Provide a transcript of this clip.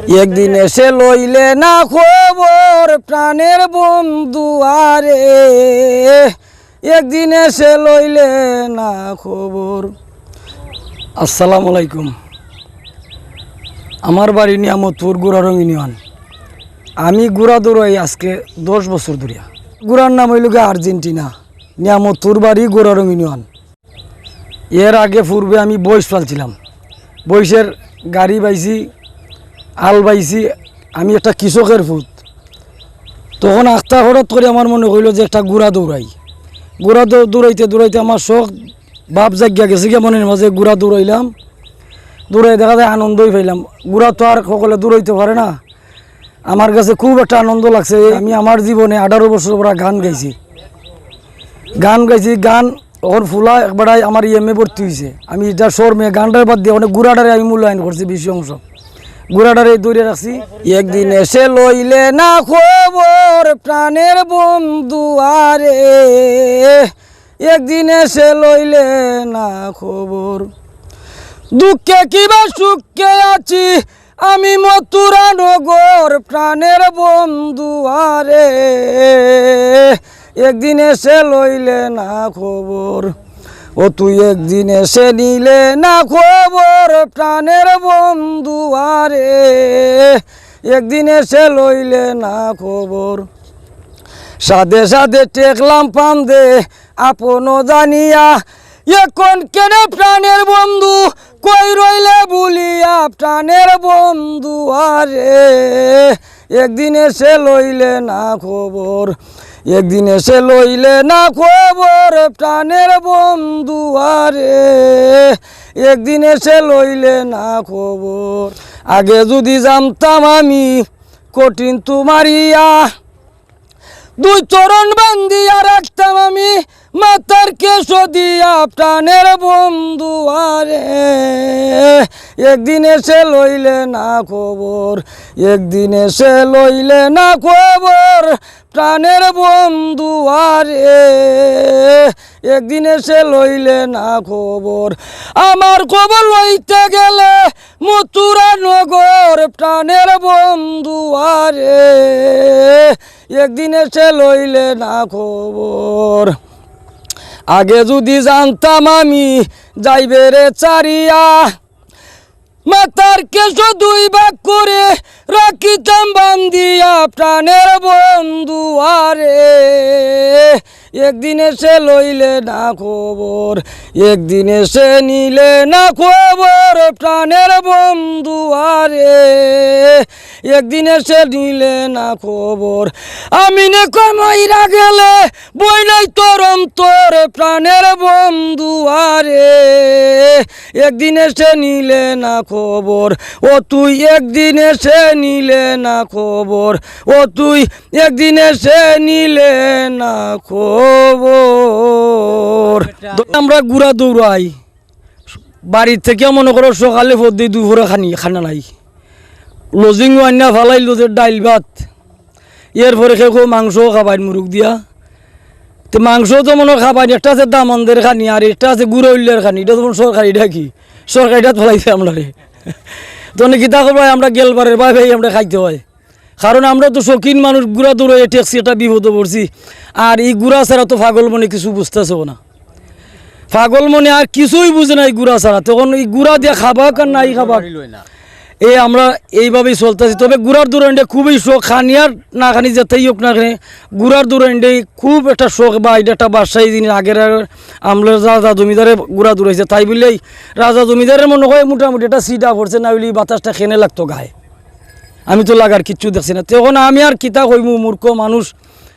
একদিন এসে লইলে না খবর প্রাণের বন্ধু আরে, একদিন এসে লইলে না খবর। আসসালামু আলাইকুম। আমার বাড়ি নিয়ামতপুর গুড়ারং ইউনিয়ন। আমি গুড়া দৌড়াই আজকে 10 বছর ধরিয়া। গুড়ার নাম হইল আর্জেন্টিনা। নিয়ামতপুর বাড়ি গুড়ারং ইউনিয়ন। এর আগে পূর্বে আমি বয়স পালছিলাম। বয়সের গাড়ি বাইছি, আল বাইছি। আমি একটা কৃষকের পুত। তখন আস্তা হঠাৎ করে আমার মনে হইল যে একটা গুড়া দৌড়াই। গুড়া দৌড়াইতে দৌড়াইতে আমার শখ ভাব জাগিয়া গেছে গিয়ে মনের মাঝে। গুড়া দৌড়াইলাম, দৌড়াই দেখা যায় আনন্দই পাইলাম। গুড়া তো আর সকলে দৌড়াইতে পারে না। আমার কাছে খুব একটা আনন্দ লাগছে। আমি আমার জীবনে 18 বছর পর গান গাইছি। গান ওর ফুলা একবারাই আমার ইএমএ ভর্তি হয়েছে। আমি এটা শর্মে গানটার বাদ দিয়ে অনেক গুড়াটারে আমি মূল্যায়ন করছি বেশি অংশ। গুড়াটারে দৌড়ে রাখছি। একদিন এসে লইলে না খবর প্রাণের বন্ধু আরে, একদিন এসে লইলে না খবর। দুঃখে কিবা সুখে আছি আমি মথুরা নগর প্রাণের বন্ধু আরে, একদিন এসে লইলে না খবর। ও তুই একদিন এসে নিলে না খবর প্রাণের বন্ধু আরে, একদিন এসে লইলে না খবর। সাদে সাদে টেকলাম পান্দে আপন জানিয়া, এখন কেন প্রাণের বন্ধু কই রইলে বলিয়া প্রাণের বন্ধু আরে, একদিন এসে লইলে না খবর। একদিন এসে লইলে না খবর প্রাণের বন্ধু আরে, একদিন এসে লইলে না খবর। আগে যদি জানতাম আমি কঠিন তুমারিয়া, দুই চরণ বান্ধিয়া রাখতাম আমি মাথার কেশ দিয়া প্রাণের বন্ধু আরে, একদিন এসে লইলে না খবর। একদিন এসে লইলে না খবর প্রাণের বন্ধু আরে, একদিন এসে লইলে না খবর। আমার খবর লইতে গেলে মথুরা নগর প্রাণের বন্ধু আরে, একদিন এসে লইলে না খবর। আগে যদি জানতাম আমি যাইবে রে চারিয়া, মাথার কেশ 2 ভাগ করে রাখিতাম বান্ধিয়া প্রাণের বন্ধু আরে, একদিন এসে লইলে না খবর। একদিন এসে নিলে না খবর প্রাণের বন্ধু আরে, একদিন এসে নিলে না খবর। আমি নে কমাইরা গেলে বই নাই তোর অন্তর প্রাণের বন্ধু আরে, একদিন এসে নিলে না খবর। ও তুই একদিন এসে নিলে না খবর। ও তুই একদিন এসে নিলে না খবর। আমরা গুড়া দৌড়াই বাড়ির থেকে মনে করো সকালে পদ্মে দুপুরে খানা নাই। লজিং আন্না ফালাই লোদের ডাইল ভাত, এরপরে খেয়ে মাংস খাবাই মুরগ দিয়া। তো মাংস তো মনে খাবাই একটা আছে দামন্দের খানি আর একটা আছে গুঁড়ো উল্লের খানি। এটা তো সরকারি ডাকি, সরকারিটা ফলাইছে আমরা তো অনেক কিতা করবো আমরা গেলবারের ভাই আমরা খাইতে হয়। কারণ আমরা তো শৌখিন মানুষ, গুড়া দৌড়ে টেক্সি একটা বিপদে পড়ছি। আর এই গুড়া ছাড়া তো পাগল মনে কিছু বুঝতেছে না। পাগল মনে আর কিছুই বুঝে না এই গুড়া ছাড়া। তখন এই গুড়া দিয়ে খাবা কার নাই খাবা এই আমরা এইভাবেই চলতেছি। তবে গুড়ার দৌড়ানটা খুবই শখ, খানি আর না খানি যেতেই হোক না খানি গুড়ার দৌড়ানটাই খুব একটা শখ। বা এটা একটা বাদশাহী জিনিস। আগের আমলের রাজা জমিদারে গুড়া দৌড়াইছে, তাই বললেই রাজা জমিদারের মনে হয় মোটামুটি একটা সিটা পড়ছে, না বলি বাতাসটা খেনে লাগতো গায়ে। আমি তো লাগার কিচ্ছু দেখছি না। তখন আমি আর কিতা কইমু, মূর্খ মানুষ